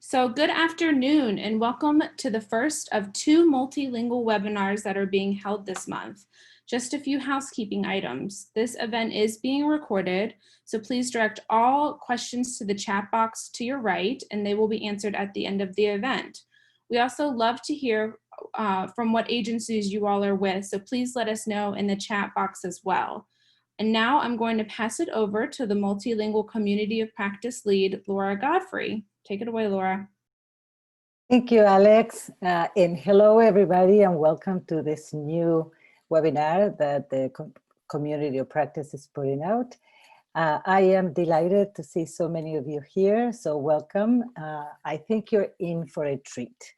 So good afternoon and welcome to the first of two multilingual webinars that are being held this month. Just a few housekeeping items. This event is being recorded, so please direct all questions to the chat box to your right and they will be answered at the end of the event. We also love to hear from what agencies you all are with, so please let us know in the chat box as well. And now I'm going to pass it over to the Multilingual Community of Practice lead, Laura Godfrey. Take it away, Laura. Thank you, Alex. And hello, everybody, and welcome to this new webinar that the Community of Practice is putting out. I am delighted to see so many of you here, so welcome. I think you're in for a treat.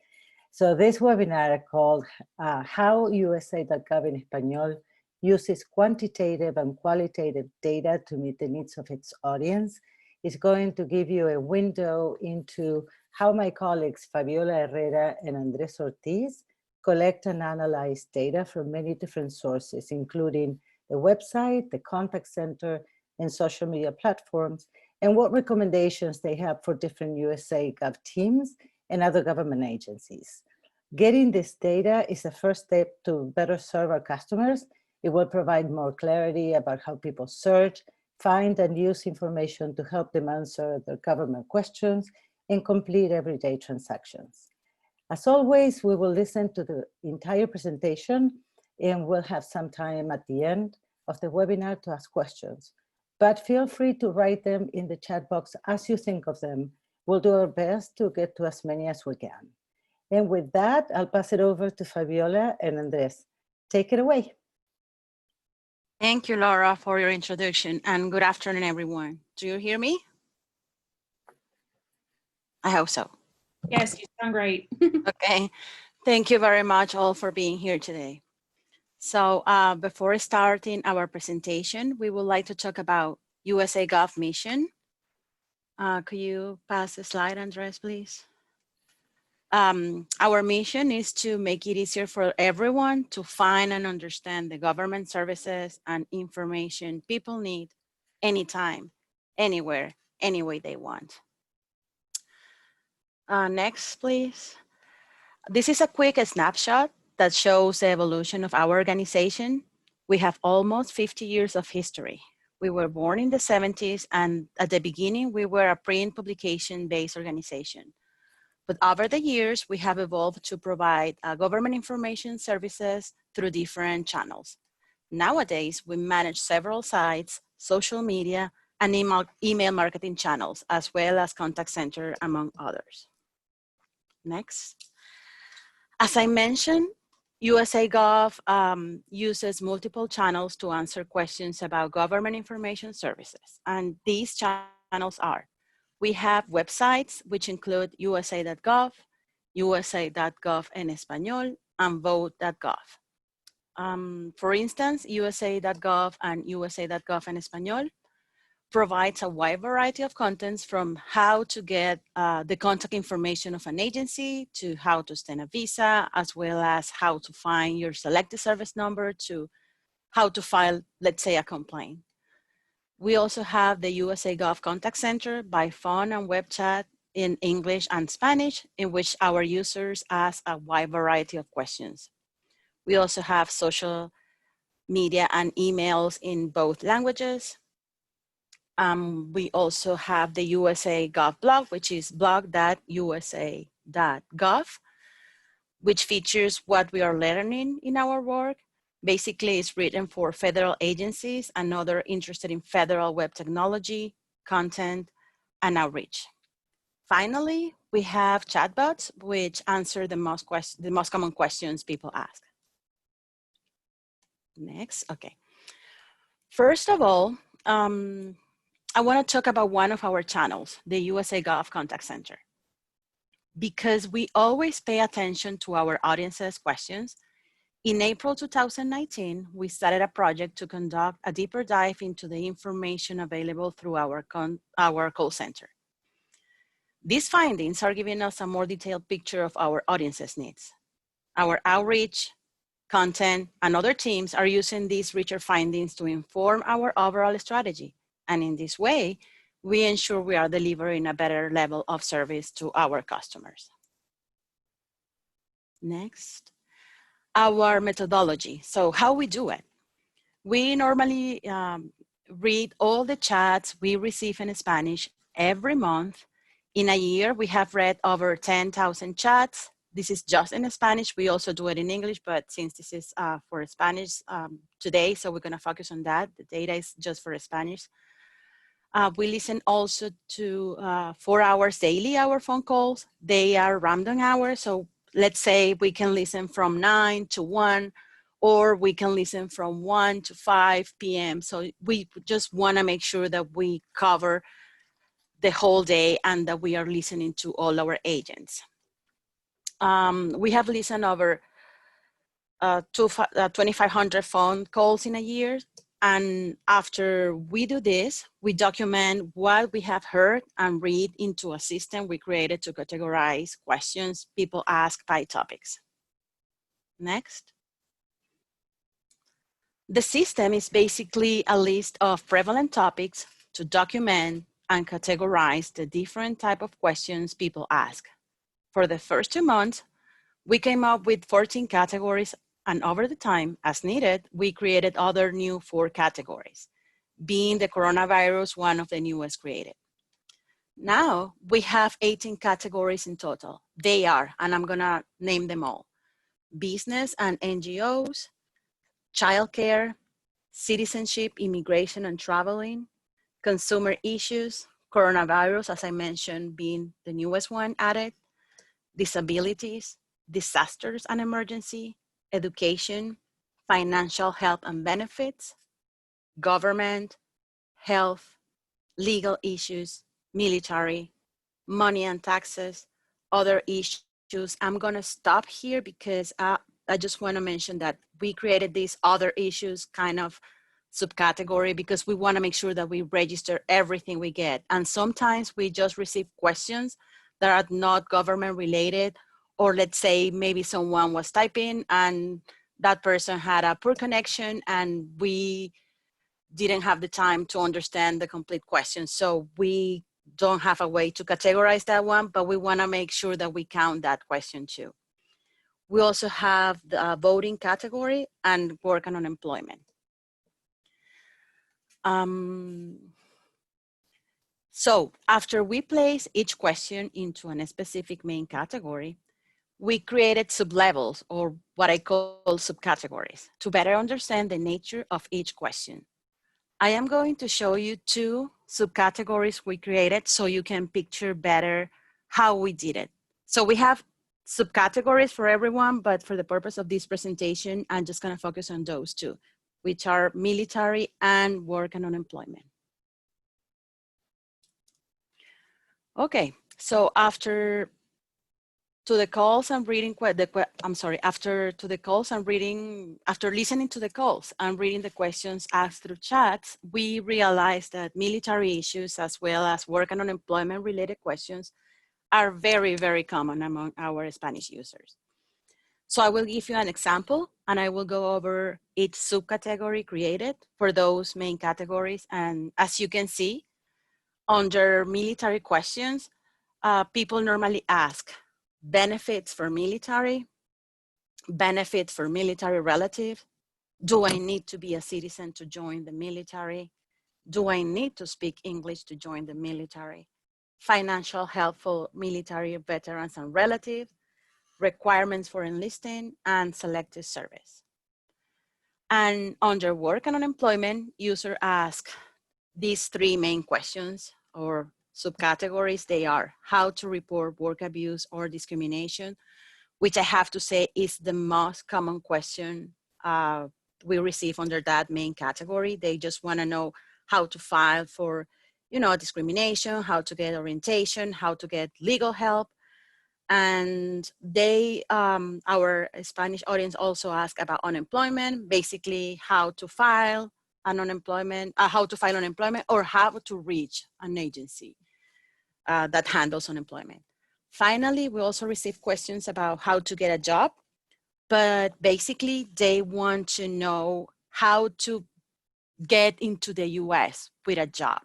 So this webinar called How USA.gov in Español uses quantitative and qualitative data to meet the needs of its audience is going to give you a window into how my colleagues Fabiola Herrera and Andres Ortiz collect and analyze data from many different sources, including the website, the contact center, and social media platforms, and what recommendations they have for different USAGov teams and other government agencies. Getting this data is the first step to better serve our customers. It will provide more clarity about how people search, find and use information to help them answer their government questions and complete everyday transactions. As always, we will listen to the entire presentation and we'll have some time at the end of the webinar to ask questions. But feel free to write them in the chat box as you think of them. We'll do our best to get to as many as we can. And with that, I'll pass it over to Fabiola and Andres. Take it away. Thank you, Laura, for your introduction, and good afternoon, everyone. Do you hear me? I hope so. Yes, you sound great. Okay, thank you very much all for being here today. So before starting our presentation, we would like to talk about USAGov mission. Could you pass the slide, Andres, please? Our mission is to make it easier for everyone to find and understand the government services and information people need anytime, anywhere, any way they want. Next, please. This is a quick snapshot that shows the evolution of our organization. We have almost 50 years of history. We were born in the 70s, and at the beginning, we were a print publication-based organization. But over the years, we have evolved to provide government information services through different channels. Nowadays, we manage several sites, social media, and email marketing channels, as well as contact center, among others. Next. As I mentioned, USAGov uses multiple channels to answer questions about government information services. And these channels are: we have websites, which include USA.gov, USA.gov en Español, and vote.gov. For instance, USA.gov and USA.gov en Español provides a wide variety of contents, from how to get the contact information of an agency to how to send a visa, as well as how to find your selected service number to how to file, let's say, a complaint. We also have the USAGov contact center by phone and web chat in English and Spanish, in which our users ask a wide variety of questions. We also have social media and emails in both languages. We also have the USAGov blog, which is blog.usa.gov, which features what we are learning in our work. Basically, it's written for federal agencies and others interested in federal web technology, content, and outreach. Finally, we have chatbots, which answer the most common questions people ask. Next, okay. First of all, I want to talk about one of our channels, the USAGov Contact Center. Because we always pay attention to our audience's questions, in April 2019, we started a project to conduct a deeper dive into the information available through our call center. These findings are giving us a more detailed picture of our audience's needs. Our outreach, content, and other teams are using these richer findings to inform our overall strategy. And in this way, we ensure we are delivering a better level of service to our customers. Next, our methodology. So how we do it. We normally read all the chats we receive in Spanish every month. In a year, we have read over 10,000 chats. This is just in Spanish. We also do it in English, but since this is for Spanish today, so we're gonna focus on that. The data is just for Spanish. We listen also to 4 hours daily, our phone calls. They are random hours. So let's say we can listen from 9 to 1, or we can listen from 1 to 5 p.m. So we just wanna make sure that we cover the whole day and that we are listening to all our agents. We have listened over 2,500 phone calls in a year. And after we do this, we document what we have heard and read into a system we created to categorize questions people ask by topics. Next. The system is basically a list of prevalent topics to document and categorize the different type of questions people ask. For the first 2 months, we came up with 14 categories, and over the time, as needed, we created other new 4 categories, being the coronavirus one of the newest created. Now we have 18 categories in total. They are, and I'm gonna name them all: business and NGOs, childcare, citizenship, immigration and traveling, consumer issues, coronavirus, as I mentioned, being the newest one added, disabilities, disasters and emergency, education, financial help and benefits, government, health, legal issues, military, money and taxes, other issues. I'm gonna stop here because I just wanna mention that we created these other issues kind of subcategory because we wanna make sure that we register everything we get. And sometimes we just receive questions that are not government related, or let's say maybe someone was typing and that person had a poor connection and we didn't have the time to understand the complete question. So we don't have a way to categorize that one, but we wanna make sure that we count that question too. We also have the voting category and work and unemployment. So after we place each question into a specific main category, we created sublevels, or what I call subcategories, to better understand the nature of each question. I am going to show you 2 subcategories we created so you can picture better how we did it. So we have subcategories for everyone, but for the purpose of this presentation, I'm just gonna focus on those 2, which are military and work and unemployment. Okay, so after listening to the calls and reading the questions asked through chats, we realized that military issues as well as work and unemployment related questions are very, very common among our Spanish users. So I will give you an example and I will go over each subcategory created for those main categories. And as you can see, under military questions, people normally ask benefits for military relative, do I need to be a citizen to join the military? Do I need to speak English to join the military? Financial help for military veterans and relatives, requirements for enlisting, and selective service. And under work and unemployment, user ask these 3 main questions or subcategories. They are how to report work abuse or discrimination, which I have to say is the most common question we receive under that main category. They just wanna know how to file for, discrimination, how to get orientation, how to get legal help. And they, our Spanish audience also ask about unemployment, basically how to file unemployment or how to reach an agency that handles unemployment. Finally, we also receive questions about how to get a job, but basically they want to know how to get into the US with a job.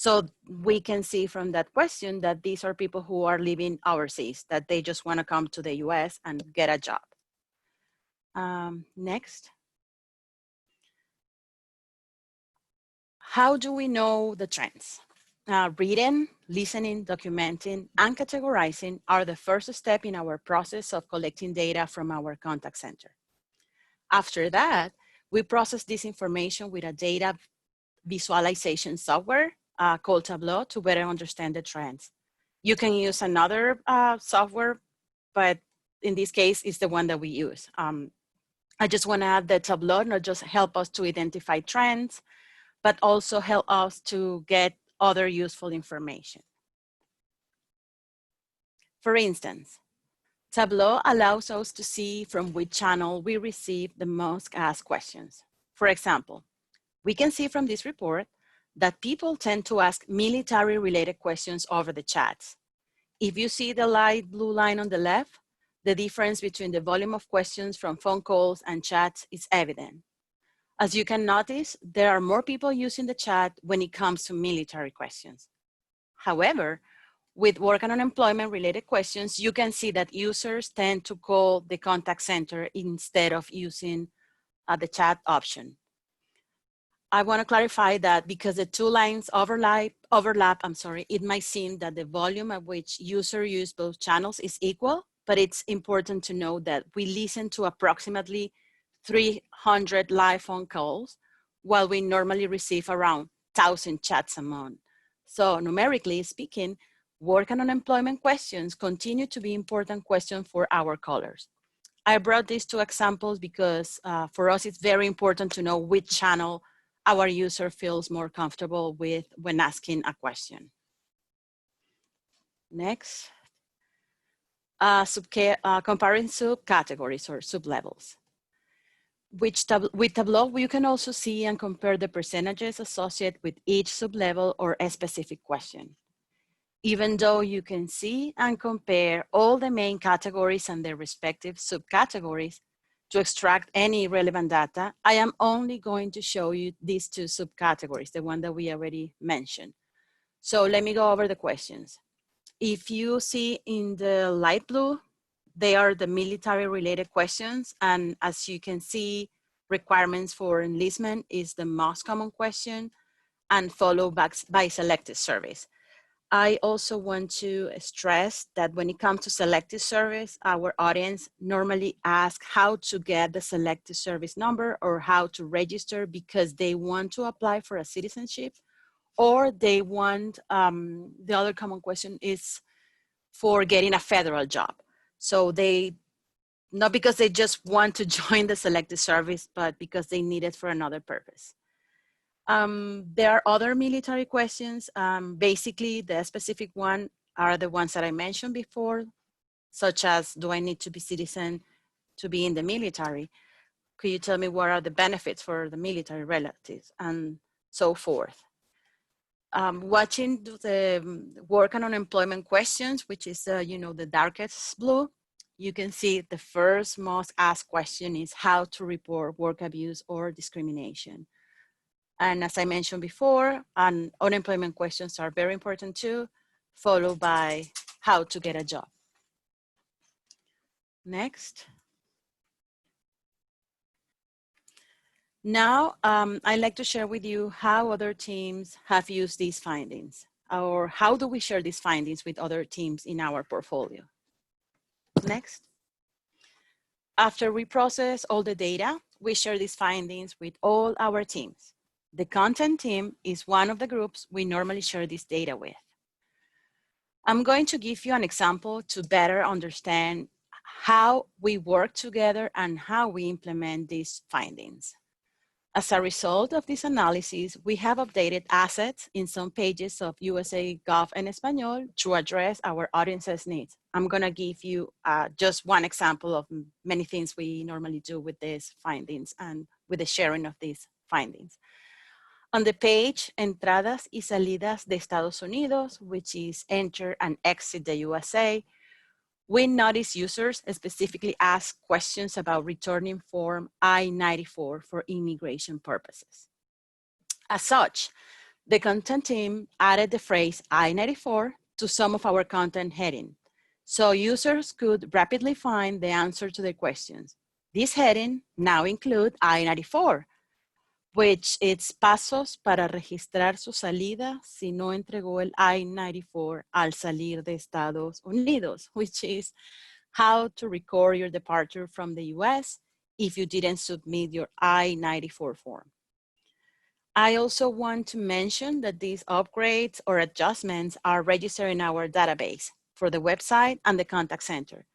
So we can see from that question that these are people who are living overseas, that they just want to come to the US and get a job. Next. How do we know the trends? Reading, listening, documenting, and categorizing are the first step in our process of collecting data from our contact center. After that, we process this information with a data visualization software called Tableau to better understand the trends. You can use another software, but in this case, it's the one that we use. I just want to add that Tableau not just help us to identify trends, but also help us to get other useful information. For instance, Tableau allows us to see from which channel we receive the most asked questions. For example, we can see from this report that people tend to ask military-related questions over the chats. If you see the light blue line on the left, the difference between the volume of questions from phone calls and chats is evident. As you can notice, there are more people using the chat when it comes to military questions. However, with work and unemployment related questions, you can see that users tend to call the contact center instead of using the chat option. I want to clarify that because the two lines overlap, it might seem that the volume at which users use both channels is equal, but it's important to know that we listen to approximately 300 live phone calls, while we normally receive around 1,000 chats a month. So numerically speaking, work and unemployment questions continue to be important questions for our callers. I brought these two examples because for us, it's very important to know which channel our user feels more comfortable with when asking a question. Next, comparing subcategories or sublevels. With Tableau, you can also see and compare the percentages associated with each sublevel or a specific question. Even though you can see and compare all the main categories and their respective subcategories to extract any relevant data, I am only going to show you these two subcategories, the one that we already mentioned. So let me go over the questions. If you see in the light blue, they are the military related questions. And as you can see, requirements for enlistment is the most common question and followed by selected service. I also want to stress that when it comes to selected service, our audience normally asks how to get the selected service number or how to register because they want to apply for a citizenship, or they want, the other common question is for getting a federal job. So they, not because they just want to join the selected service, but because they need it for another purpose. There are other military questions. Basically, the specific one are the ones that I mentioned before, such as, do I need to be citizen to be in the military? Could you tell me what are the benefits for the military relatives and so forth? Watching the work and unemployment questions, which is, the darkest blue, you can see the first most asked question is how to report work abuse or discrimination. And as I mentioned before, unemployment questions are very important too, followed by how to get a job. Next. Now, I'd like to share with you how other teams have used these findings, or how do we share these findings with other teams in our portfolio. Next. After we process all the data, we share these findings with all our teams. The content team is one of the groups we normally share this data with. I'm going to give you an example to better understand how we work together and how we implement these findings. As a result of this analysis, we have updated assets in some pages of USAGov and Español to address our audience's needs. I'm going to give you just one example of many things we normally do with these findings and with the sharing of these findings. On the page, Entradas y Salidas de Estados Unidos, which is enter and exit the USA, we notice users specifically ask questions about returning Form I-94 for immigration purposes. As such, The content team added the phrase I-94 to some of our content heading, so users could rapidly find the answer to their questions. This heading now includes I-94, which is pasos para registrar su salida si no entregó el I-94 al salir de Estados Unidos, which is how to record your departure from the US if you didn't submit your I-94 form. I also want to mention that these upgrades or adjustments are registered in our database for the website and the contact center.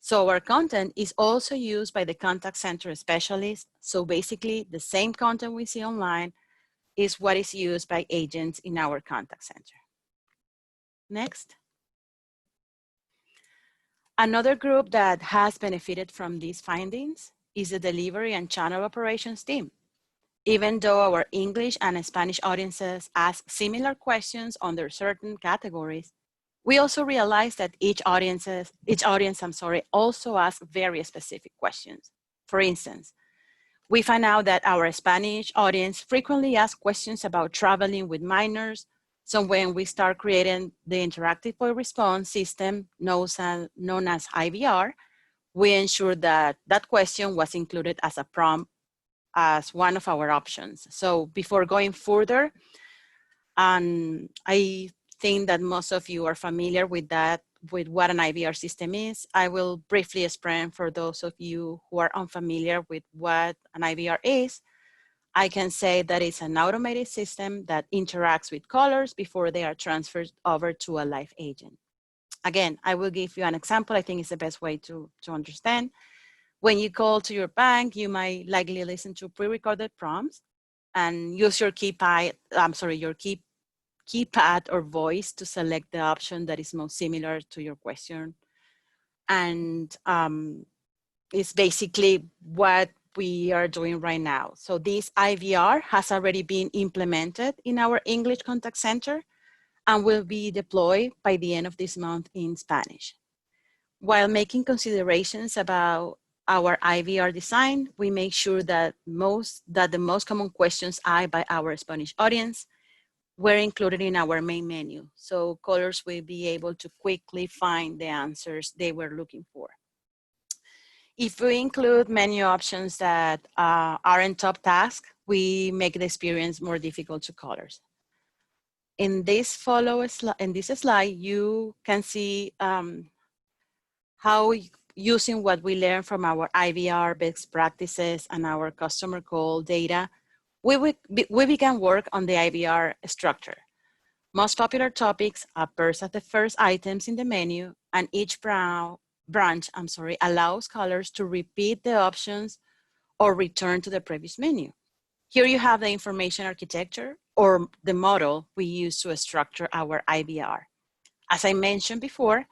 So our content is also used by the contact center specialist. So basically the same content we see online is what is used by agents in our contact center. Next. Another group that has benefited from these findings is the delivery and channel operations team. Even though our English and Spanish audiences ask similar questions under certain categories, we also realize that each audience also asks very specific questions. For instance, we find out that our Spanish audience frequently asks questions about traveling with minors. So when we start creating the interactive voice response system known as IVR, we ensure that that question was included as a prompt as one of our options. So before going further, I think that most of you are familiar with what an IVR system is. I will briefly explain for those of you who are unfamiliar with what an IVR is. I can say that it's an automated system that interacts with callers before they are transferred over to a live agent. Again, I will give you an example. I think it's the best way to understand. When you call to your bank, you might likely listen to pre-recorded prompts and use your keypad or voice to select the option that is most similar to your question. And it's basically what we are doing right now. So this IVR has already been implemented in our English contact center and will be deployed by the end of this month in Spanish. While making considerations about our IVR design, we make sure that the most common questions asked by our Spanish audience were included in our main menu. So callers will be able to quickly find the answers they were looking for. If we include menu options that aren't top task, we make the experience more difficult to callers. In this slide, you can see how using what we learned from our IVR best practices and our customer call data, we began work on the IVR structure. Most popular topics appear as the first items in the menu, and each branch allows callers to repeat the options or return to the previous menu. Here you have the information architecture or the model we use to structure our IVR. As I mentioned before,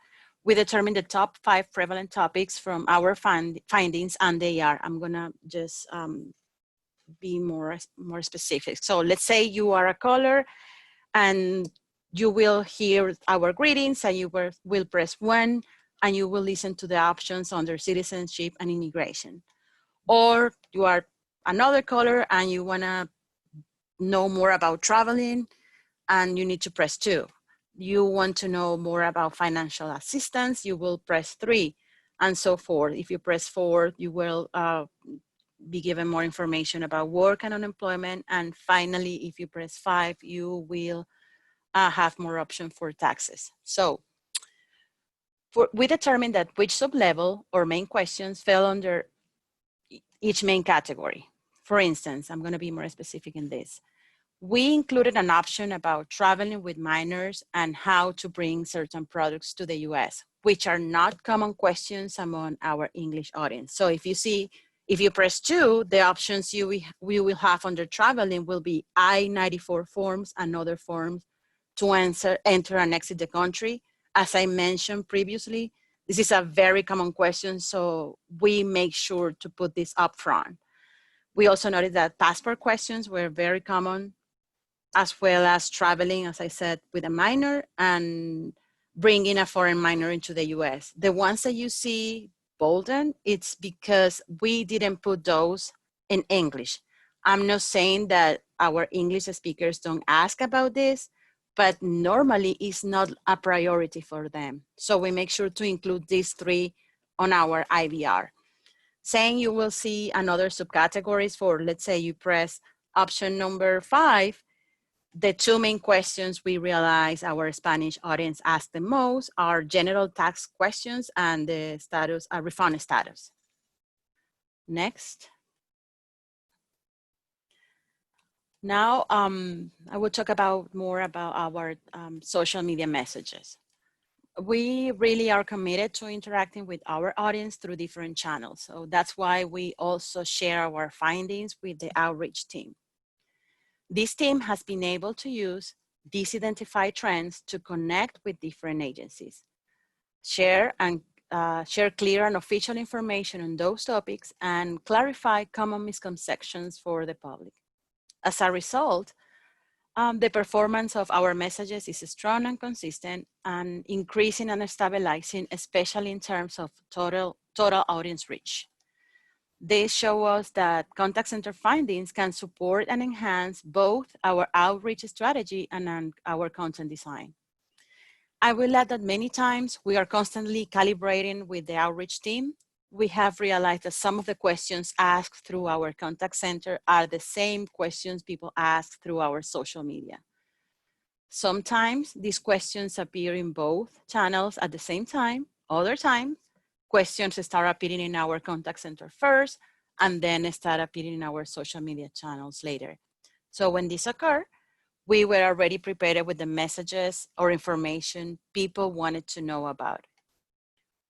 we determined the top 5 prevalent topics from our findings, and they are, I'm gonna just be more specific. So let's say you are a caller and you will hear our greetings and you will press 1 and you will listen to the options under citizenship and immigration. Or you are another caller and you wanna know more about traveling and you need to press 2. You want to know more about financial assistance, you will press 3 and so forth. If you press 4, you will be given more information about work and unemployment. And finally, if you press 5, you will have more options for taxes. So we determined that which sub-level or main questions fell under each main category. For instance, I'm going to be more specific in this. We included an option about traveling with minors and how to bring certain products to the US, which are not common questions among our English audience. So if you press 2, the options we will have under traveling will be I-94 forms and other forms to enter and exit the country. As I mentioned previously, this is a very common question, so we make sure to put this up front. We also noted that passport questions were very common, as well as traveling, as I said, with a minor and bringing a foreign minor into the US. The ones that you see bolden, it's because we didn't put those in English. I'm not saying that our English speakers don't ask about this, but normally it's not a priority for them. So we make sure to include these three on our IVR. Saying you will see another subcategories for, let's say you press option number 5, the two main questions we realize our Spanish audience asks the most are general tax questions and the status, refund status. Next. Now, I will talk more about our social media messages. We really are committed to interacting with our audience through different channels. So that's why we also share our findings with the outreach team. This team has been able to use these identified trends to connect with different agencies, share clear and official information on those topics, and clarify common misconceptions for the public. As a result, the performance of our messages is strong and consistent and increasing and stabilizing, especially in terms of total audience reach. They show us that contact center findings can support and enhance both our outreach strategy and our content design. I will add that many times we are constantly calibrating with the outreach team. We have realized that some of the questions asked through our contact center are the same questions people ask through our social media. Sometimes these questions appear in both channels at the same time. Other times, questions start appearing in our contact center first and then start appearing in our social media channels later. So when this occurred, we were already prepared with the messages or information people wanted to know about.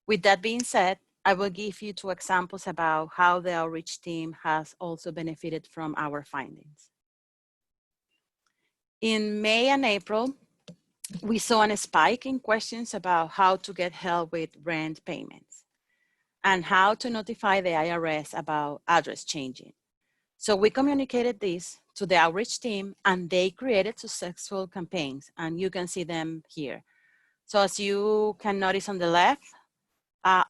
With that being said, I will give you 2 examples about how the outreach team has also benefited from our findings. In May and April, we saw a spike in questions about how to get help with rent payments and how to notify the IRS about address changing. So we communicated this to the outreach team and they created successful campaigns, and you can see them here. So as you can notice on the left,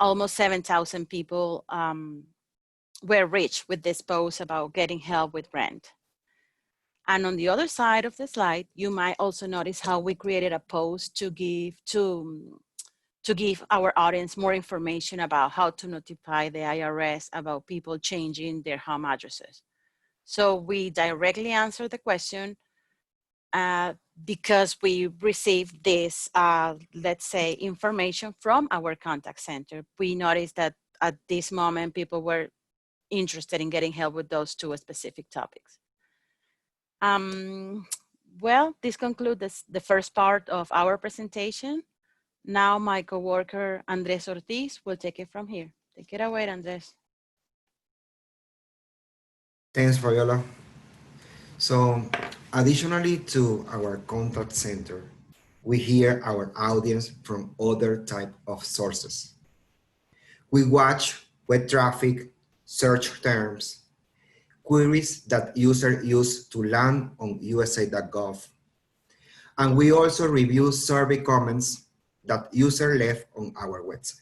almost 7,000 people were reached with this post about getting help with rent. And on the other side of the slide, you might also notice how we created a post to give our audience more information about how to notify the IRS about people changing their home addresses. So we directly answered the question because we received this, let's say, information from our contact center. We noticed that at this moment, people were interested in getting help with those 2 specific topics. Well, this concludes the first part of our presentation. Now my coworker, Andres Ortiz, will take it from here. Take it away, Andres. Thanks, Fabiola. So, additionally to our contact center, we hear our audience from other type of sources. We watch web traffic, search terms, queries that users use to land on USAGov. And we also review survey comments that users left on our website.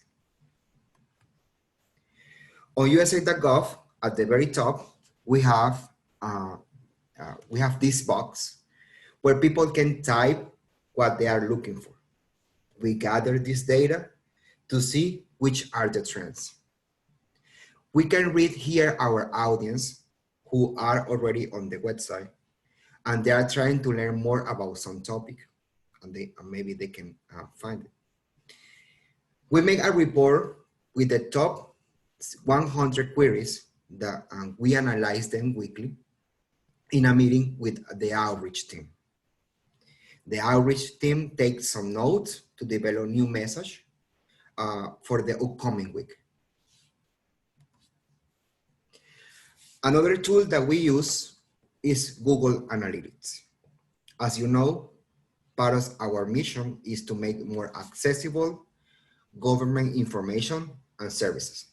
On USA.gov, at the very top, we have this box where people can type what they are looking for. We gather this data to see which are the trends. We can read here our audience who are already on the website and they are trying to learn more about some topic and maybe they can find it. We make a report with the top 100 queries that we analyze them weekly in a meeting with the outreach team. The outreach team takes some notes to develop new message for the upcoming week. Another tool that we use is Google Analytics. As you know, part of our mission is to make more accessible government information and services.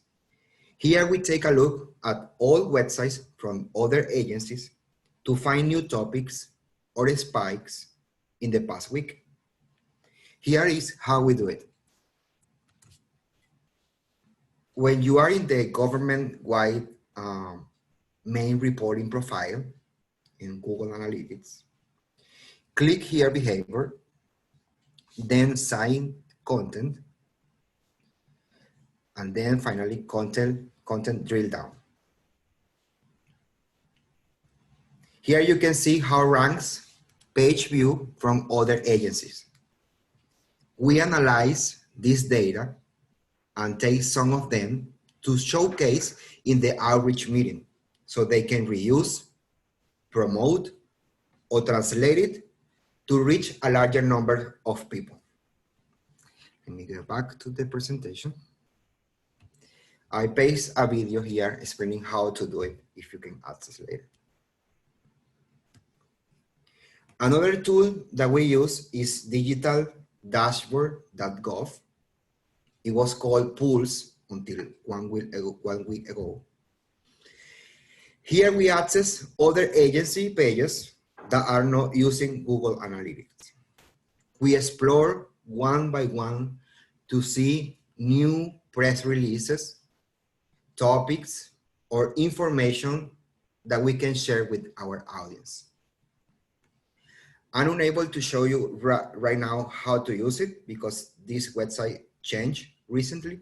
Here we take a look at all websites from other agencies to find new topics or spikes in the past week. Here is how we do it. When you are in the government-wide main reporting profile, in Google Analytics. Click here, behavior, then sign content, and then finally content drill down. Here you can see how ranks page view from other agencies. We analyze this data and take some of them to showcase in the outreach meeting so they can reuse, promote, or translate it to reach a larger number of people. Let me go back to the presentation. I paste a video here explaining how to do it if you can access later. Another tool that we use is digital.gov. It was called Pulse until one week ago. Here we access other agency pages that are not using Google Analytics. We explore one by one to see new press releases, topics, or information that we can share with our audience. I'm unable to show you right now how to use it because this website changed recently.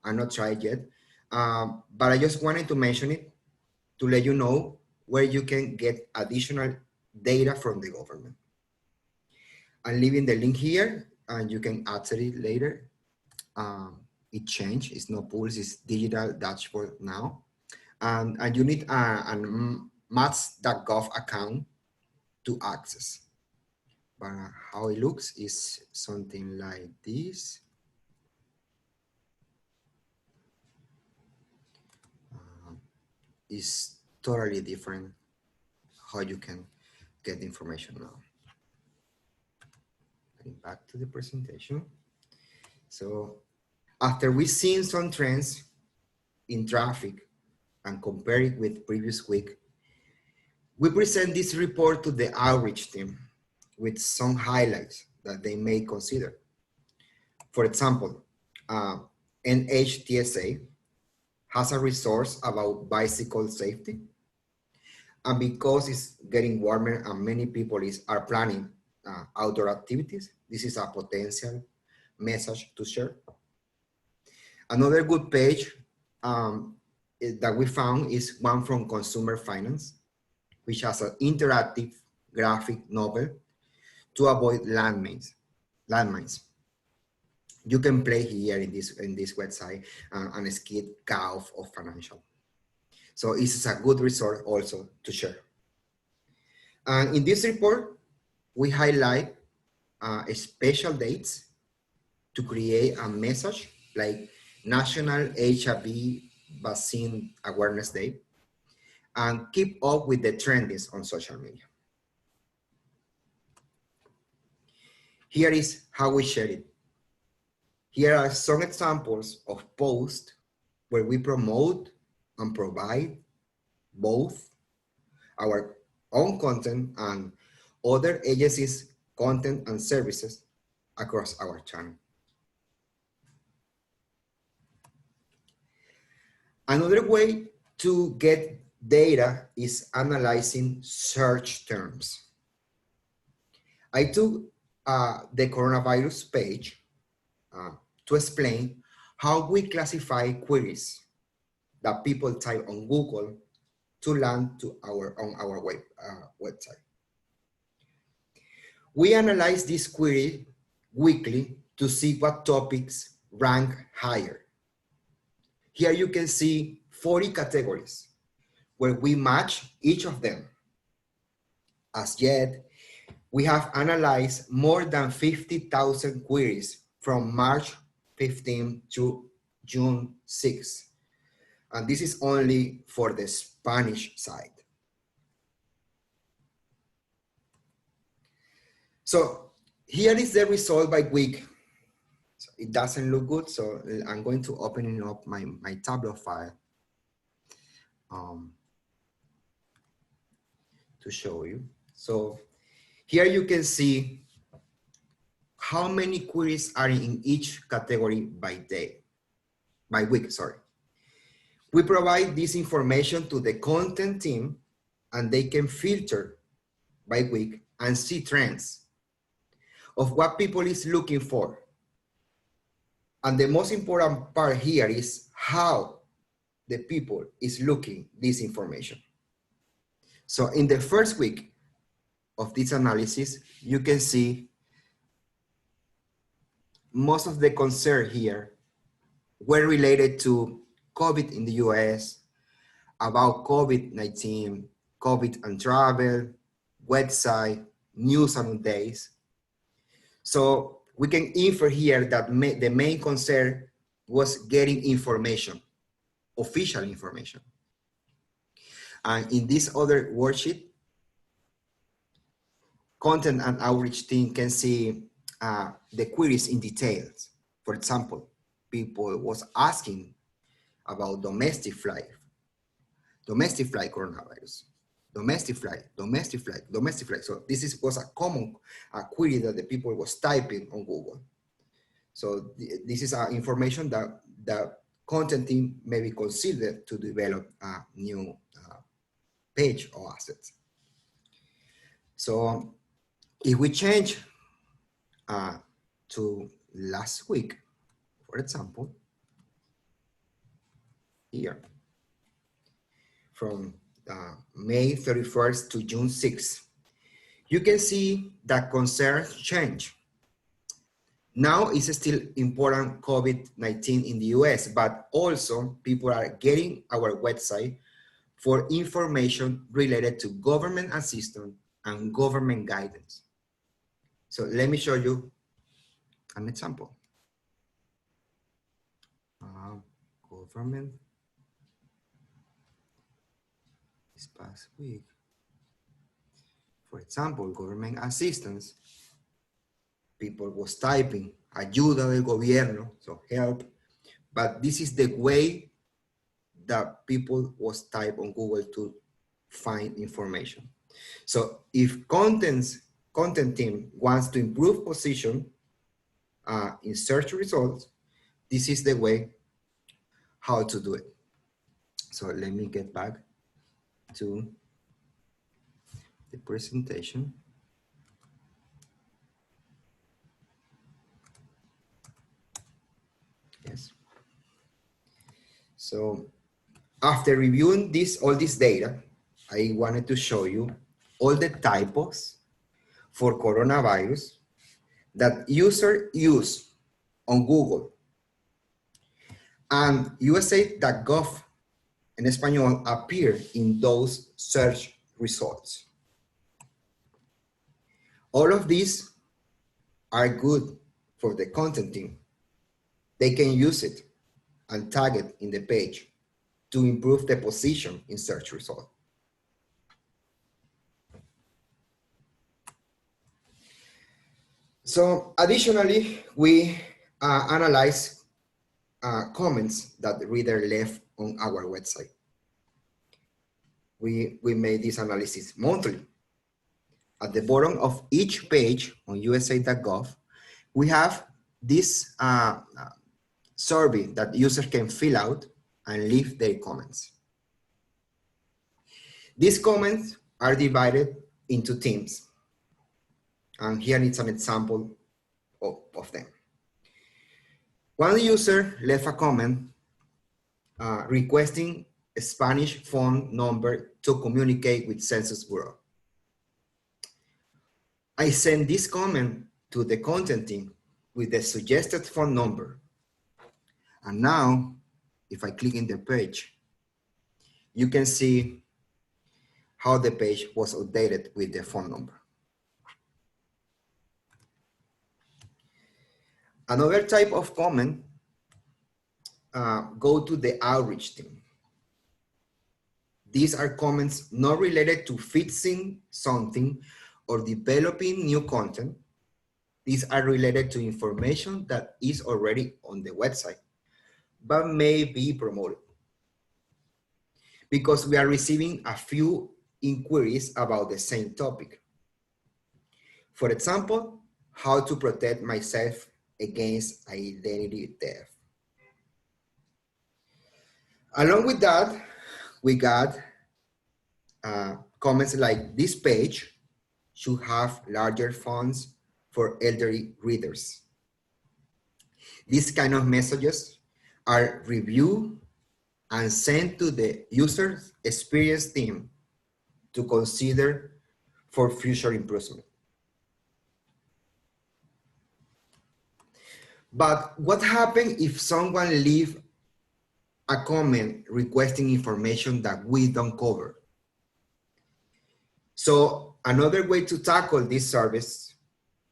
I'm not tried yet, but I just wanted to mention it to let you know where you can get additional data from the government. I'm leaving the link here and you can access it later. It changed, it's not Pulse, it's digital dashboard now. And you need a maths.gov account to access. But how it looks is something like this. It's totally different how you can get the information now. Getting back to the presentation. So after we've seen some trends in traffic and compare it with previous week, we present this report to the outreach team with some highlights that they may consider. For example, NHTSA has a resource about bicycle safety. And because it's getting warmer and many people are planning outdoor activities, this is a potential message to share. Another good page that we found is one from Consumer Finance, which has an interactive graphic novel to avoid landmines. You can play here in this website and skip Gov or financial. So it's a good resource also to share. And in this report, we highlight special dates to create a message like National HIV Vaccine Awareness Day and keep up with the trends on social media. Here is how we share it. Here are some examples of posts where we promote and provide both our own content and other agencies' content and services across our channel. Another way to get data is analyzing search terms. I took the coronavirus page to explain how we classify queries that people type on Google to land to on our website. We analyze this query weekly to see what topics rank higher. Here you can see 40 categories where we match each of them. As yet, we have analyzed more than 50,000 queries from March 15 to June 6. And this is only for the Spanish side. So here is the result by week. So it doesn't look good, so I'm going to open up my Tableau file to show you. So here you can see how many queries are in each category by week, sorry. We provide this information to the content team and they can filter by week and see trends of what people is looking for. And the most important part here is how the people is looking this information. So in the first week of this analysis, you can see most of the concern here were related to COVID in the US, about COVID-19, COVID and travel, website, news and days. So we can infer here that the main concern was getting information, official information. And in this other worksheet, content and outreach team can see the queries in details. For example, people was asking about domestic flight coronavirus, domestic flight. So this was a common query that the people was typing on Google. So this is information that the content team may be considered to develop a new page or assets. So if we change to last week, for example, here, from May 31st to June 6th, you can see that concerns change. Now it's still important COVID-19 in the US, but also people are getting our website for information related to government assistance and government guidance. So let me show you an example. Government this past week. For example, government assistance. People was typing ayuda del gobierno, so help. But this is the way that people was type on Google to find information. So if content team wants to improve position in search results, this is the way how to do it. So let me get back to the presentation. Yes. So after reviewing all this data, I wanted to show you all the typos for coronavirus that users use on Google. And USAGov in Español appear in those search results. All of these are good for the content team. They can use it and tag it in the page to improve the position in search results. So additionally, we analyze comments that the reader left on our website. We made this analysis monthly. At the bottom of each page on USA.gov, we have this survey that users can fill out and leave their comments. These comments are divided into teams. And here is an example of them. One user left a comment requesting a Spanish phone number to communicate with Census Bureau. I sent this comment to the content team with the suggested phone number. And now, if I click in the page, you can see how the page was updated with the phone number. Another type of comment go to the outreach team. These are comments not related to fixing something or developing new content. These are related to information that is already on the website, but may be promoted. Because we are receiving a few inquiries about the same topic. For example, how to protect myself against identity theft. Along with that, we got comments like this page should have larger fonts for elderly readers. These kind of messages are reviewed and sent to the user experience team to consider for future improvement. But what happens if someone leaves a comment requesting information that we don't cover? So another way to tackle this service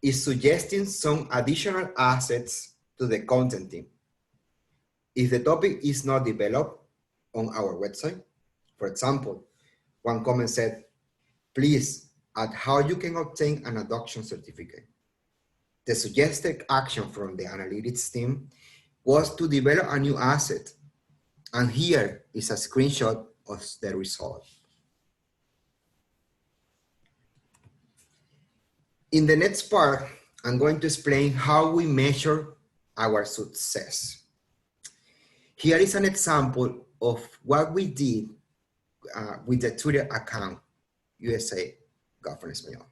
is suggesting some additional assets to the content team. If the topic is not developed on our website, for example, one comment said, please add how you can obtain an adoption certificate. The suggested action from the analytics team was to develop a new asset. And here is a screenshot of the result. In the next part, I'm going to explain how we measure our success. Here is an example of what we did with the Twitter account, USAGov en Español.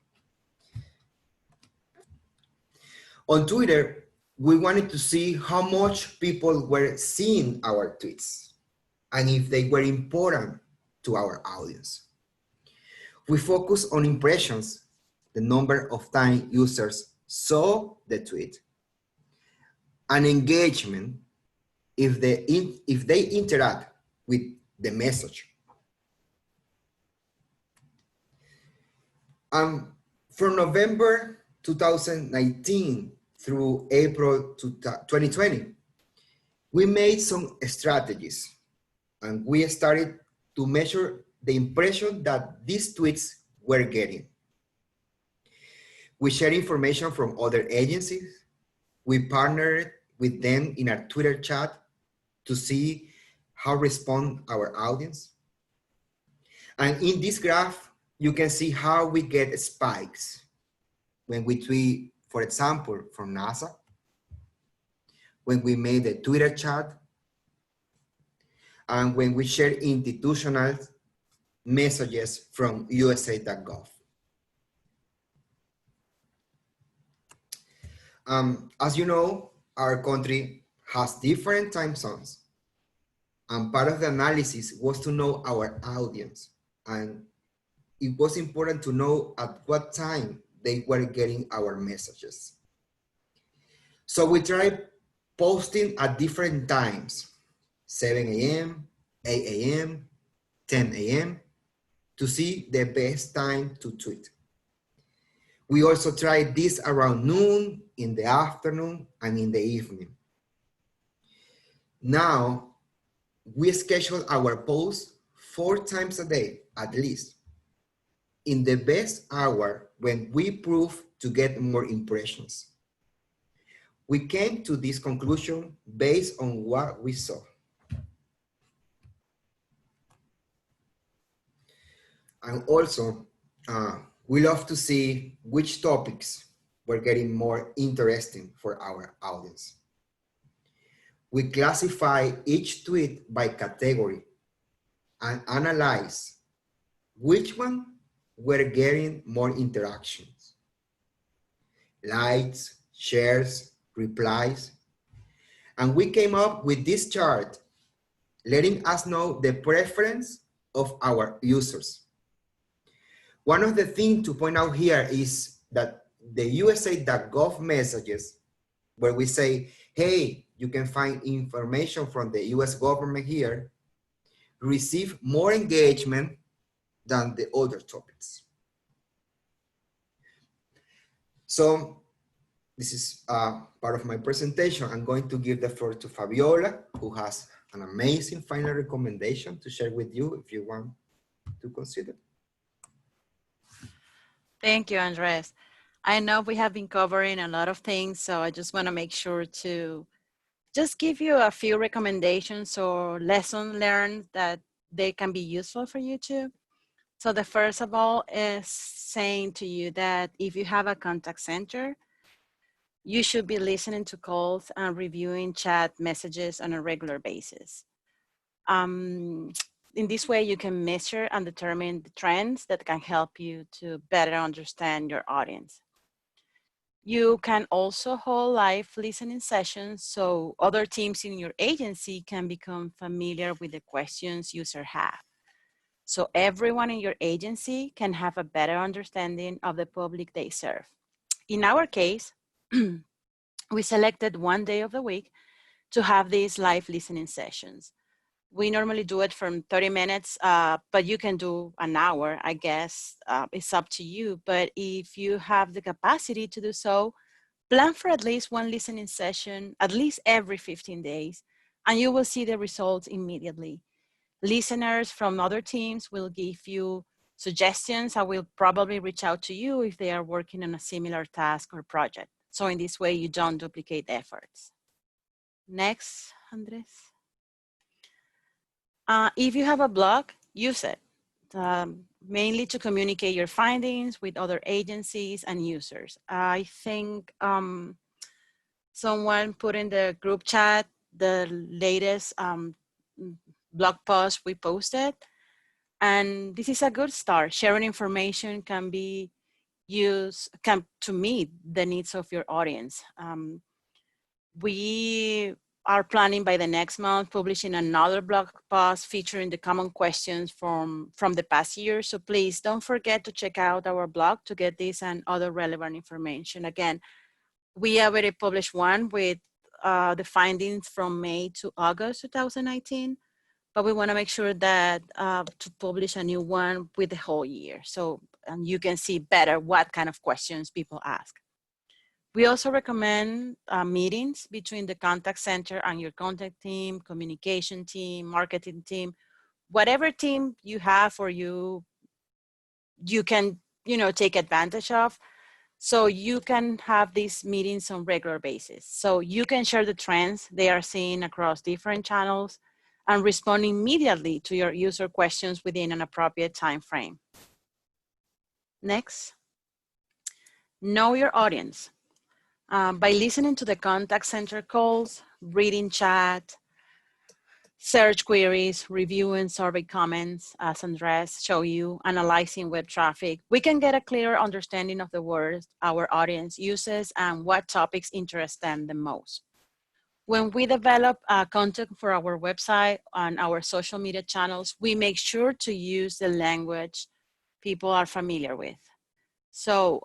On Twitter, we wanted to see how much people were seeing our tweets and if they were important to our audience. We focus on impressions, the number of times users saw the tweet, and engagement, if they interact with the message. From November 2019 through April 2020, we made some strategies and we started to measure the impression that these tweets were getting. We shared information from other agencies. We partnered with them in our Twitter chat to see how respond our audience. And in this graph, you can see how we get spikes when we tweet, for example, from NASA, when we made a Twitter chat, and when we share institutional messages from USA.gov. As you know, our country has different time zones. And part of the analysis was to know our audience. And it was important to know at what time they were getting our messages. So we tried posting at different times, 7 a.m., 8 a.m., 10 a.m., to see the best time to tweet. We also tried this around noon, in the afternoon, and in the evening. Now, we schedule our posts 4 times a day, at least, in the best hour when we prove to get more impressions. We came to this conclusion based on what we saw. And also, we love to see which topics were getting more interesting for our audience. We classify each tweet by category and analyze which one were getting more interactions, likes, shares, replies. And we came up with this chart letting us know the preference of our users. One of the things to point out here is that the USA.gov messages, where we say, hey, you can find information from the US government here, receive more engagement than the other topics. So this is part of my presentation. I'm going to give the floor to Fabiola, who has an amazing final recommendation to share with you if you want to consider. Thank you, Andres. I know we have been covering a lot of things, so I just want to make sure to just give you a few recommendations or lessons learned that they can be useful for you too. So the first of all is saying to you that if you have a contact center, you should be listening to calls and reviewing chat messages on a regular basis. In this way, you can measure and determine the trends that can help you to better understand your audience. You can also hold live listening sessions so other teams in your agency can become familiar with the questions users have. So everyone in your agency can have a better understanding of the public they serve. In our case, we selected one day of the week to have these live listening sessions. We normally do it from 30 minutes, but you can do an hour, I guess. It's up to you. But if you have the capacity to do so, plan for at least one listening session, at least every 15 days, and you will see the results immediately. Listeners from other teams will give you suggestions and will probably reach out to you if they are working on a similar task or project. So in this way, you don't duplicate efforts. Next, Andres. If you have a blog, use it, mainly to communicate your findings with other agencies and users. I think someone put in the group chat the latest blog post we posted, and this is a good start. Sharing information can be used to meet the needs of your audience. We are planning by the next month publishing another blog post featuring the common questions from the past year. So please don't forget to check out our blog to get this and other relevant information. Again, we already published one with the findings from May to August 2019, but we want to make sure that to publish a new one with the whole year. So you can see better what kind of questions people ask. We also recommend meetings between the contact center and your contact team, communication team, marketing team, whatever team you have or you can take advantage of. So you can have these meetings on regular basis. So you can share the trends they are seeing across different channels and respond immediately to your user questions within an appropriate time frame. Next, know your audience. By listening to the contact center calls, reading chat, search queries, reviewing survey comments, as Andres showed you, analyzing web traffic, we can get a clearer understanding of the words our audience uses and what topics interest them the most. When we develop content for our website and our social media channels, we make sure to use the language people are familiar with. So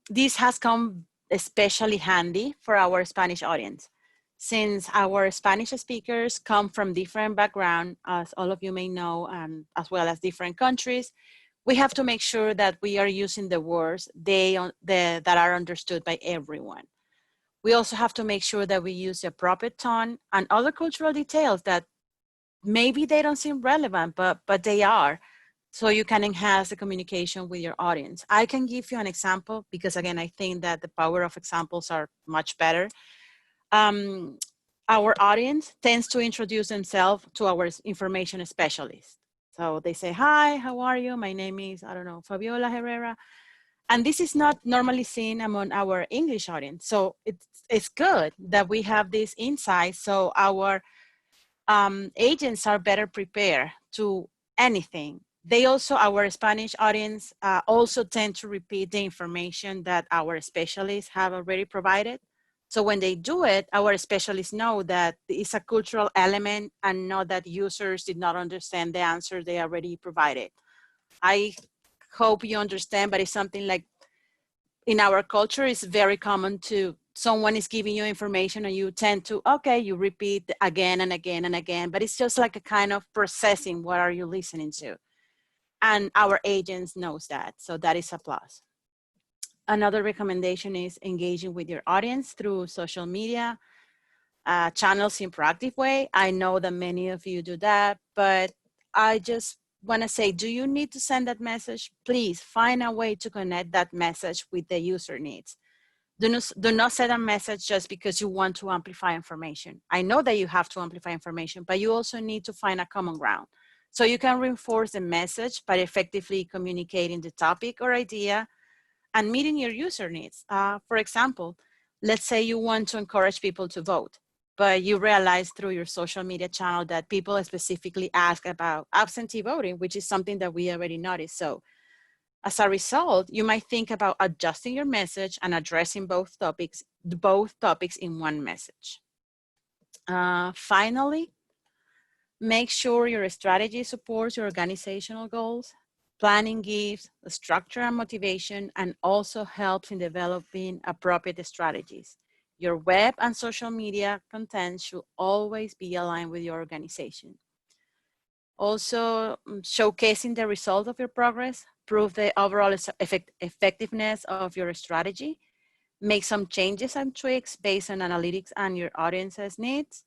this has come especially handy for our Spanish audience. Since our Spanish speakers come from different backgrounds, as all of you may know, and as well as different countries, we have to make sure that we are using the words that are understood by everyone. We also have to make sure that we use the appropriate tone and other cultural details that maybe they don't seem relevant, but they are. So you can enhance the communication with your audience. I can give you an example because, again, I think that the power of examples are much better. Our audience tends to introduce themselves to our information specialist. So they say, hi, how are you? My name is, I don't know, Fabiola Herrera. And this is not normally seen among our English audience. So it's good that we have this insight so our agents are better prepared to anything. They also, our Spanish audience also tend to repeat the information that our specialists have already provided. So when they do it, our specialists know that it's a cultural element and know that users did not understand the answer they already provided. I hope you understand, but it's something like in our culture, it's very common to someone is giving you information and you tend to, okay, you repeat again and again and again, but it's just like a kind of processing, what are you listening to? And our agents knows that, so that is a plus. Another recommendation is engaging with your audience through social media channels in proactive way. I know that many of you do that, but I just want to say, do you need to send that message? Please find a way to connect that message with the user needs. Do not send a message just because you want to amplify information. I know that you have to amplify information, but you also need to find a common ground. So you can reinforce the message by effectively communicating the topic or idea and meeting your user needs. For example, let's say you want to encourage people to vote. but you realize through your social media channel that people specifically ask about absentee voting, which is something that we already noticed. So as a result, you might think about adjusting your message and addressing both topics in one message. Finally, make sure your strategy supports your organizational goals. Planning gives structure and motivation, and also helps in developing appropriate strategies. Your web and social media content should always be aligned with your organization. Also, showcasing the result of your progress, prove the overall effectiveness of your strategy, make some changes and tweaks based on analytics and your audience's needs.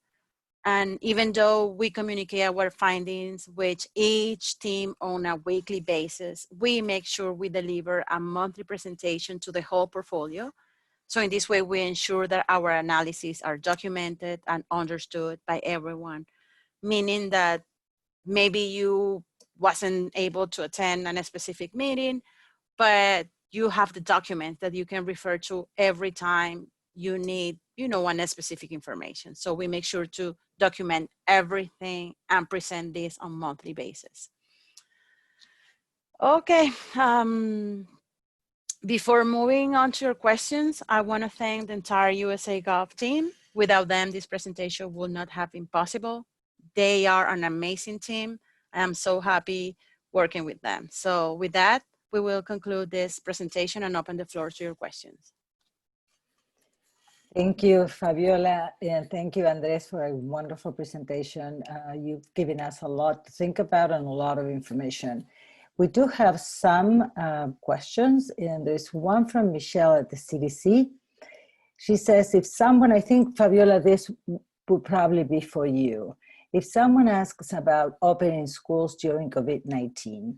And even though we communicate our findings with each team on a weekly basis, we make sure we deliver a monthly presentation to the whole portfolio. So in this way, we ensure that our analyses are documented and understood by everyone, meaning that maybe you wasn't able to attend a specific meeting, but you have the documents that you can refer to every time you need, one specific information. So we make sure to document everything and present this on a monthly basis. Okay, before moving on to your questions, I want to thank the entire USAGov team. Without them, this presentation would not have been possible. They are an amazing team. I am so happy working with them. So with that, we will conclude this presentation and open the floor to your questions. Thank you, Fabiola, and thank you, Andres, for a wonderful presentation. You've given us a lot to think about and a lot of information. We do have some questions, and there's one from Michelle at the CDC. She says, if someone, I think, Fabiola, this would probably be for you. If someone asks about opening schools during COVID-19,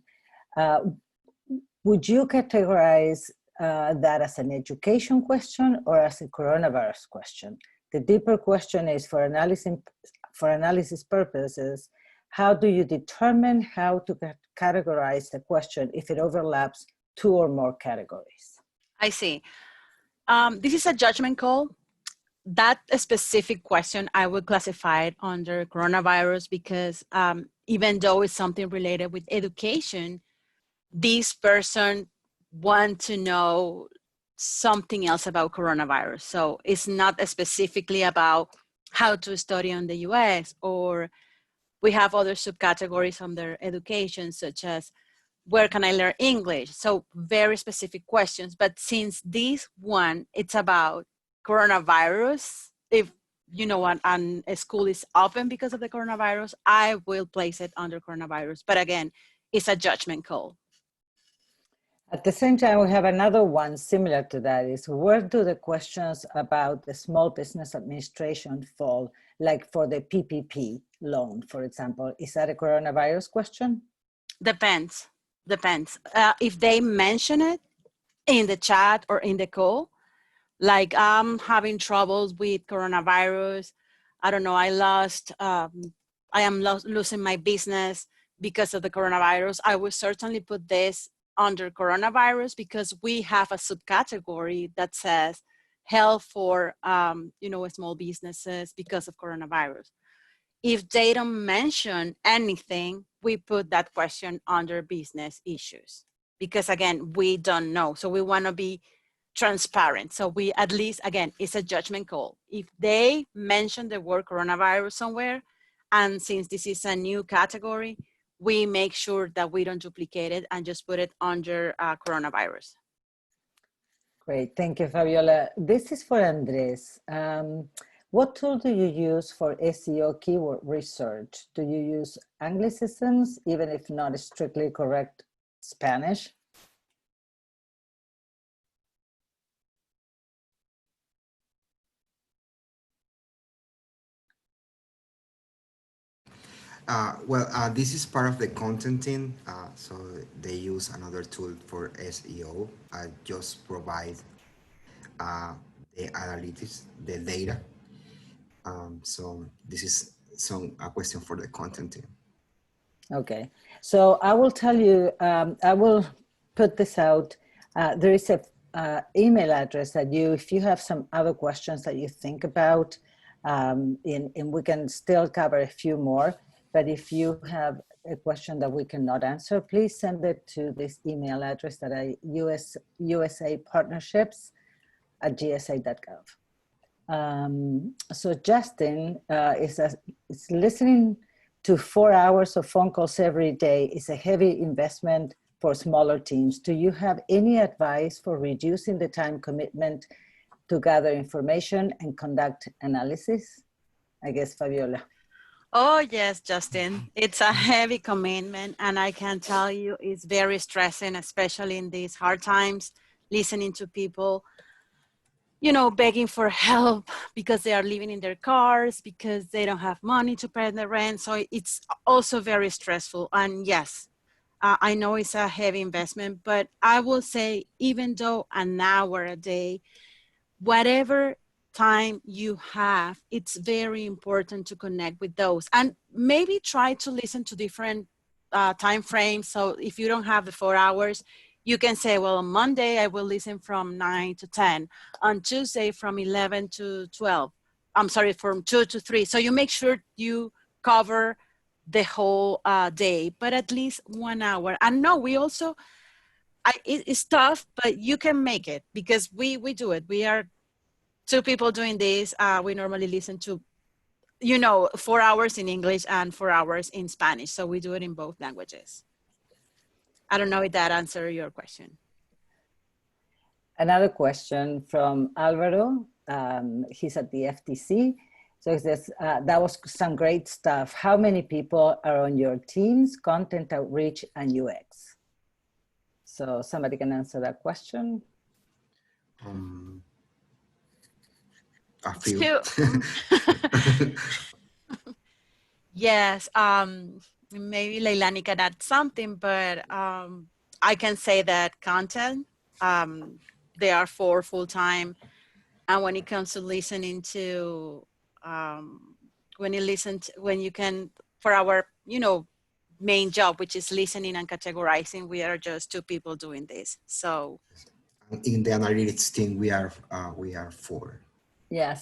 would you categorize that as an education question or as a coronavirus question? The deeper question is, for analysis purposes, how do you determine how to categorize the question if it overlaps two or more categories? I see. This is a judgment call. That specific question, I would classify it under coronavirus because even though it's something related with education, this person wants to know something else about coronavirus. So it's not specifically about how to study in the US, or we have other subcategories under education, such as where can I learn English? So very specific questions. But since this one, it's about coronavirus, if and a school is open because of the coronavirus, I will place it under coronavirus. But again, it's a judgment call. At the same time, we have another one similar to that, is where do the questions about the Small Business Administration fall, like for the PPP loan, for example? Is that a coronavirus question? Depends. If they mention it in the chat or in the call, like I'm having troubles with coronavirus, I don't know, I am losing my business because of the coronavirus, I will certainly put this under coronavirus because we have a subcategory that says help for small businesses because of coronavirus. If they don't mention anything, we put that question under business issues because again, we don't know. So we want to be transparent. So we at least, again, it's a judgment call. If they mention the word coronavirus somewhere, and since this is a new category, we make sure that we don't duplicate it and just put it under coronavirus. Great, thank you, Fabiola. This is for Andres. What tool do you use for SEO keyword research? Do you use Anglicisms, even if not strictly correct Spanish? This is part of the content team, so they use another tool for SEO. I just provide the analytics, the data. So this is a question for the content team. Okay, so I will tell you, I will put this out. There is a email address that if you have some other questions that you think about, and we can still cover a few more. But if you have a question that we cannot answer, please send it to this email address that usapartnerships@gsa.gov. So Justin is listening to 4 hours of phone calls every day is a heavy investment for smaller teams. Do you have any advice for reducing the time commitment to gather information and conduct analysis? I guess Fabiola. Oh, yes, Justin. It's a heavy commitment, and I can tell you it's very stressing, especially in these hard times, listening to people, you know, begging for help because they are living in their cars, because they don't have money to pay the rent. So it's also very stressful. And yes, I know it's a heavy investment, but I will say, even though an hour a day, whatever time you have, it's very important to connect with those, and maybe try to listen to different time frames. So if you don't have the 4 hours, you can say, well, on Monday I will listen from 9 to 10, on Tuesday from 11 to 12, I'm sorry, from 2 to 3. So you make sure you cover the whole day, but at least 1 hour. And no, we also, it's tough, but you can make it, because we do it. We are 2 people doing this. We normally listen to, you know, 4 hours in English and 4 hours in Spanish. So we do it in both languages. I don't know if that answered your question. Another question from Alvaro. He's at the FTC. So he says, that was some great stuff. How many people are on your teams, content outreach and UX? So somebody can answer that question. A few. Yes, maybe Leilani can add something, but I can say that content, they are 4 full-time. And when it comes to listening to, when you can, for our, you know, main job, which is listening and categorizing, we are just 2 people doing this. So in the analytics team, we are 4. Yeah,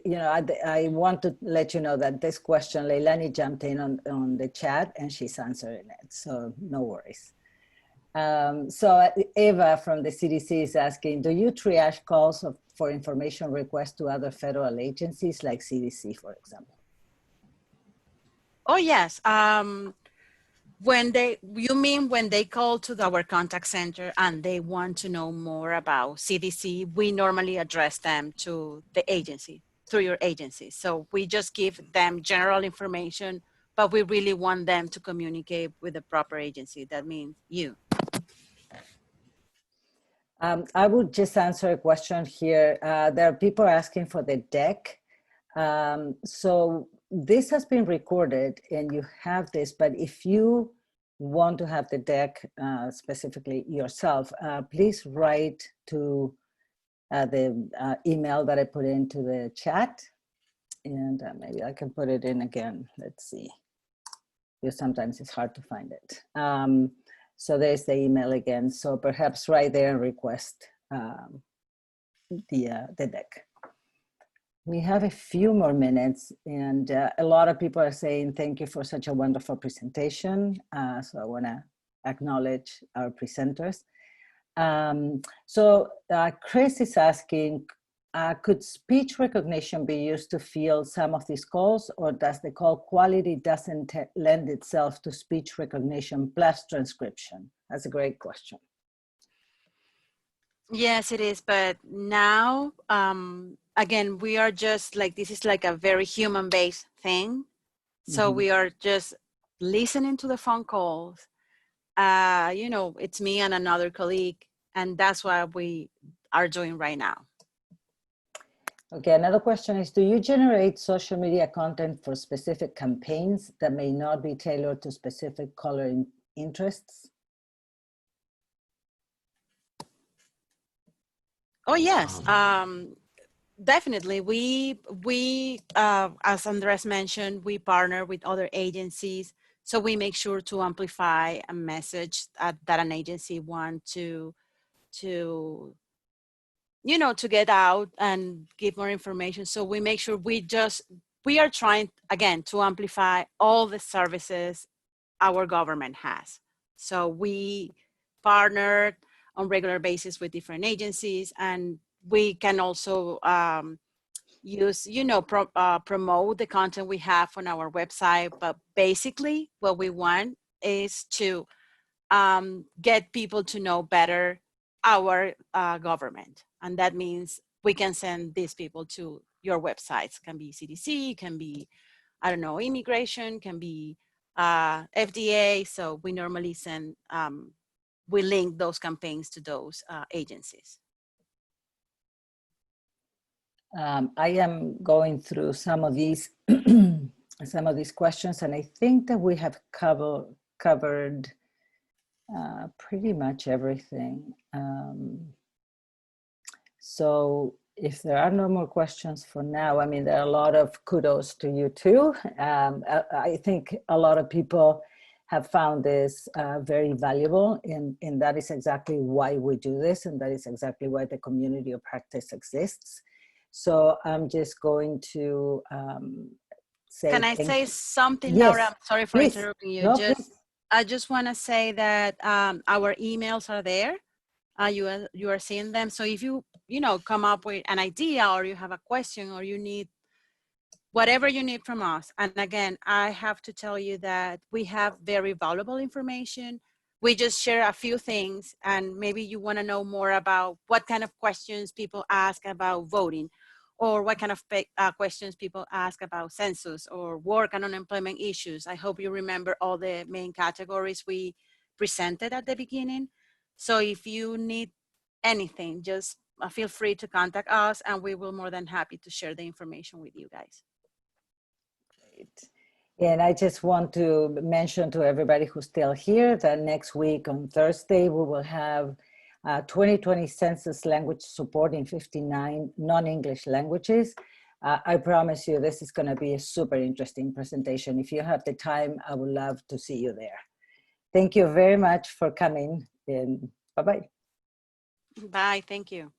you know, I want to let you know that this question, Leilani jumped in on the chat and she's answering it, so no worries. So Eva from the CDC is asking, do you triage calls for information requests to other federal agencies like CDC, for example? Oh, yes. You mean when they call to our contact center and they want to know more about CDC, we normally address them to the agency, through your agency. So we just give them general information, but we really want them to communicate with the proper agency. That means you. I would just answer a question here. There are people asking for the deck. So this has been recorded and you have this, but if you want to have the deck specifically yourself, please write to the email that I put into the chat. And maybe I can put it in again. Let's see. Because sometimes it's hard to find it. So there's the email again. So perhaps right there and request the deck. We have a few more minutes and a lot of people are saying, thank you for such a wonderful presentation. So I wanna acknowledge our presenters. So Chris is asking, could speech recognition be used to field some of these calls, or does the call quality doesn't lend itself to speech recognition plus transcription? That's a great question. Yes, it is. But now, again, we are just like, this is like a very human-based thing. So we are just listening to the phone calls. You know, it's me and another colleague, and that's what we are doing right now. Okay, another question is, do you generate social media content for specific campaigns that may not be tailored to specific color interests? Oh, yes, definitely. We as Andres mentioned, we partner with other agencies. So we make sure to amplify a message that an agency wants to you know, to get out and give more information. So we make sure we are trying, again, to amplify all the services our government has. So we partnered on regular basis with different agencies, and we can also use, you know, promote the content we have on our website. But basically what we want is to get people to know better our government. And that means we can send these people to your websites. Can be CDC, can be, I don't know, immigration, can be FDA. So we normally send, we link those campaigns to those agencies. I am going through some of these questions, and I think that we have covered pretty much everything. So if there are no more questions for now, I mean, there are a lot of kudos to you too. I think a lot of people have found this very valuable, and that is exactly why we do this, and that is exactly why the community of practice exists. So I'm just going to say— Can I say something, Yes, Laura? I'm sorry for please. interrupting you. No, please. I just want to say that our emails are there. You are seeing them. So if you know, come up with an idea, or you have a question, or you need whatever you need from us. And again, I have to tell you that we have very valuable information. We just share a few things, and maybe you want to know more about what kind of questions people ask about voting, or what kind of questions people ask about census or work and unemployment issues. I hope you remember all the main categories we presented at the beginning. So if you need anything, just feel free to contact us, and we will be more than happy to share the information with you guys. Great. And I just want to mention to everybody who's still here that next week on Thursday, we will have 2020 census language support in 59 non-English languages. I promise you this is going to be a super interesting presentation. If you have the time, I would love to see you there. Thank you very much for coming, and bye-bye. Bye, thank you.